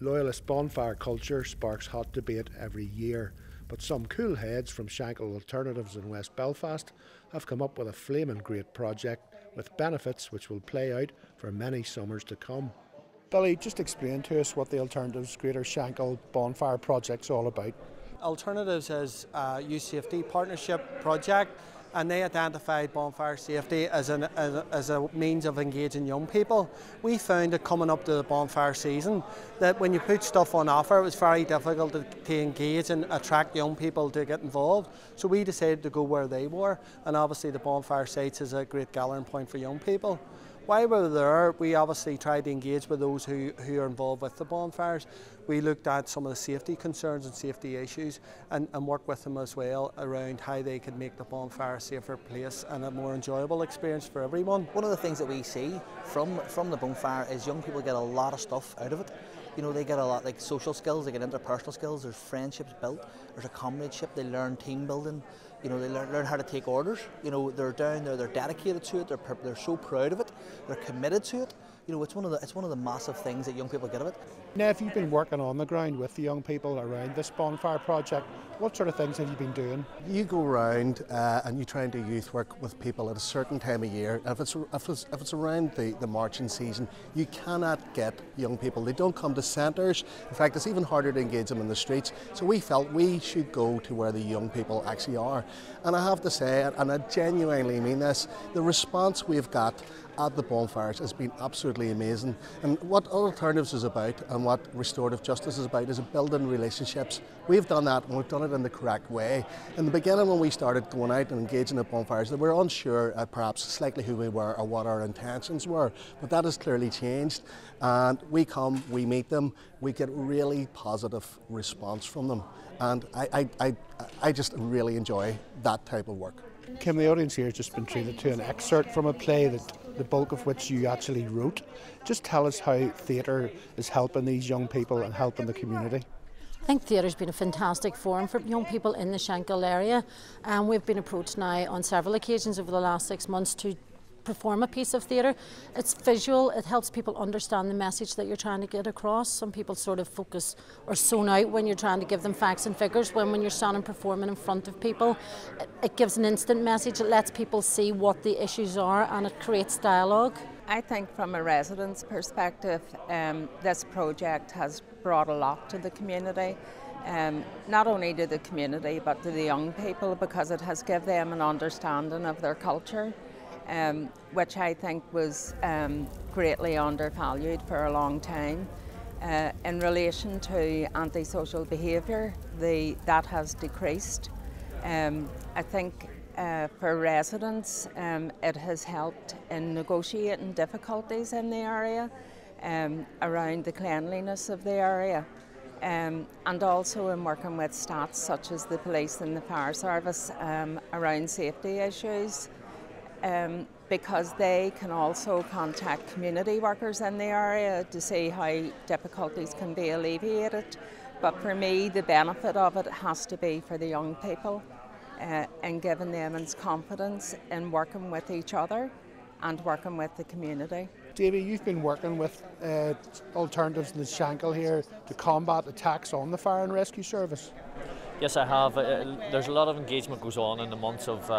Loyalist bonfire culture sparks hot debate every year, but some cool heads from Shankill Alternatives in West Belfast have come up with a flaming great project with benefits which will play out for many summers to come. Billy, just explain to us what the Alternatives Greater Shankle Bonfire Project's all about. Alternatives is a youth safety partnership project, and they identified bonfire safety as a means of engaging young people. We found that coming up to the bonfire season, that when you put stuff on offer, it was very difficult to engage and attract young people to get involved. So we decided to go where they were, and obviously the bonfire sites is a great gathering point for young people. While we were there, we obviously tried to engage with those who are involved with the bonfires. We looked at some of the safety concerns and safety issues and worked with them as well around how they could make the bonfire a safer place and a more enjoyable experience for everyone. One of the things that we see from the bonfire is young people get a lot of stuff out of it. You know, they get a lot, like social skills, they get interpersonal skills, there's friendships built, there's a comradeship, they learn team building, you know, they learn how to take orders. You know, they're down there, they're dedicated to it, they're so proud of it, they're committed to it. You know, it's one of the massive things that young people get of it. Now, if you've been working on the ground with the young people around this bonfire project, what sort of things have you been doing? You go around and you try and do youth work with people at a certain time of year. If it's around the marching season, you cannot get young people. They don't come to centres. In fact, it's even harder to engage them in the streets. So we felt we should go to where the young people actually are. And I have to say, and I genuinely mean this, the response we've got at the bonfires has been absolutely amazing. And what Alternatives is about and what restorative justice is about is building relationships. We've done that, and we've done it in the correct way. In the beginning, when we started going out and engaging at bonfires, we were unsure perhaps slightly who we were or what our intentions were, but that has clearly changed. And we come, we meet them, we get really positive response from them. And I just really enjoy that type of work. Kim, the audience here has just been treated to an excerpt from a play that the bulk of which you actually wrote. Just tell us how theatre is helping these young people and helping the community. I think theatre's been a fantastic forum for young people in the Shankle area, and we've been approached now on several occasions over the last 6 months to perform a piece of theatre. It's visual, it helps people understand the message that you're trying to get across. Some people sort of focus or zone out when you're trying to give them facts and figures, when you're standing performing in front of people. It gives an instant message, it lets people see what the issues are, and it creates dialogue. I think from a resident's perspective, this project has brought a lot to the community. Not only to the community but to the young people, because it has given them an understanding of their culture. Which I think was greatly undervalued for a long time. In relation to antisocial behaviour, that has decreased. I think for residents, it has helped in negotiating difficulties in the area, around the cleanliness of the area, and also in working with stats such as the police and the fire service around safety issues. Because they can also contact community workers in the area to see how difficulties can be alleviated. But for me, the benefit of it has to be for the young people and giving them confidence in working with each other and working with the community. Davy, you've been working with Alternatives in the Shankle here to combat attacks on the fire and rescue service. Yes, I have. There's a lot of engagement goes on in the months of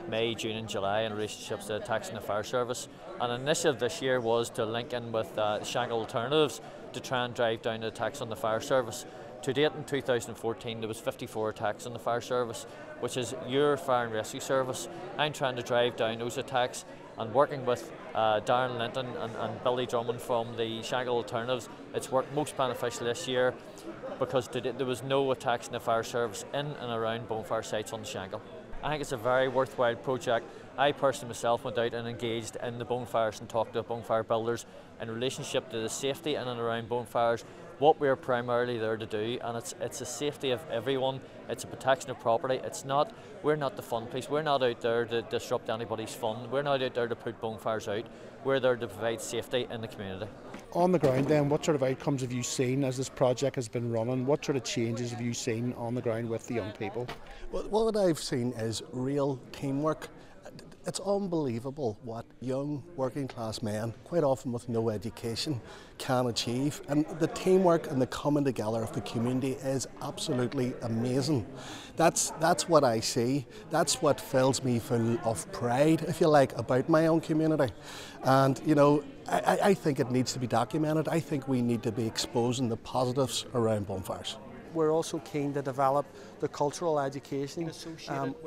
May, June and July in relationships to attacks in the fire service. And an initiative this year was to link in with Shankill Alternatives to try and drive down the attacks on the fire service. To date in 2014 there was 54 attacks on the fire service, which is your fire and rescue service. I'm trying to drive down those attacks and working with Darren Linton and Billy Drummond from the Shankill Alternatives. It's worked most beneficial this year because there was no attacks in the fire service in and around bonfire sites on the Shankle. I think it's a very worthwhile project. I personally myself went out and engaged in the bonfires and talked to bonfire builders in relationship to the safety in and around bonfires, what we're primarily there to do, and it's the safety of everyone, it's a protection of property. We're not the fun piece, we're not out there to disrupt anybody's fun, we're not out there to put bonfires out, we're there to provide safety in the community. On the ground then, what sort of outcomes have you seen as this project has been running? What sort of changes have you seen on the ground with the young people? Well, what I've seen is real teamwork. It's unbelievable what young working class men, quite often with no education, can achieve. And the teamwork and the coming together of the community is absolutely amazing. That's what I see. That's what fills me full of pride, if you like, about my own community. And you know, I think it needs to be documented. I think we need to be exposing the positives around bonfires. We're also keen to develop the cultural education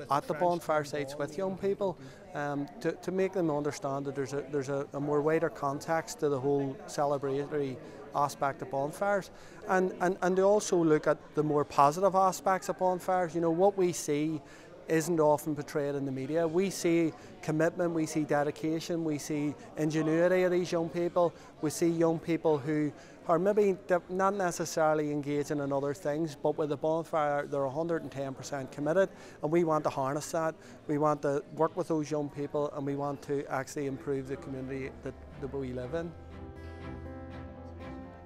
at the bonfire sites with young people to make them understand that there's a more wider context to the whole celebratory aspect of bonfires, and to also look at the more positive aspects of bonfires. You know, what we see isn't often portrayed in the media. We see commitment, we see dedication, we see ingenuity of these young people. We see young people who are maybe not necessarily engaging in other things, but with the bonfire they're 110% committed, and we want to harness that. We want to work with those young people, and we want to actually improve the community that we live in.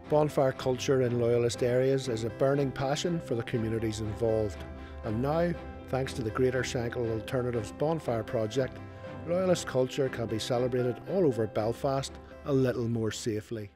Bonfire culture in Loyalist areas is a burning passion for the communities involved, and now, thanks to the Greater Shankill Alternatives Bonfire Project, Loyalist culture can be celebrated all over Belfast a little more safely.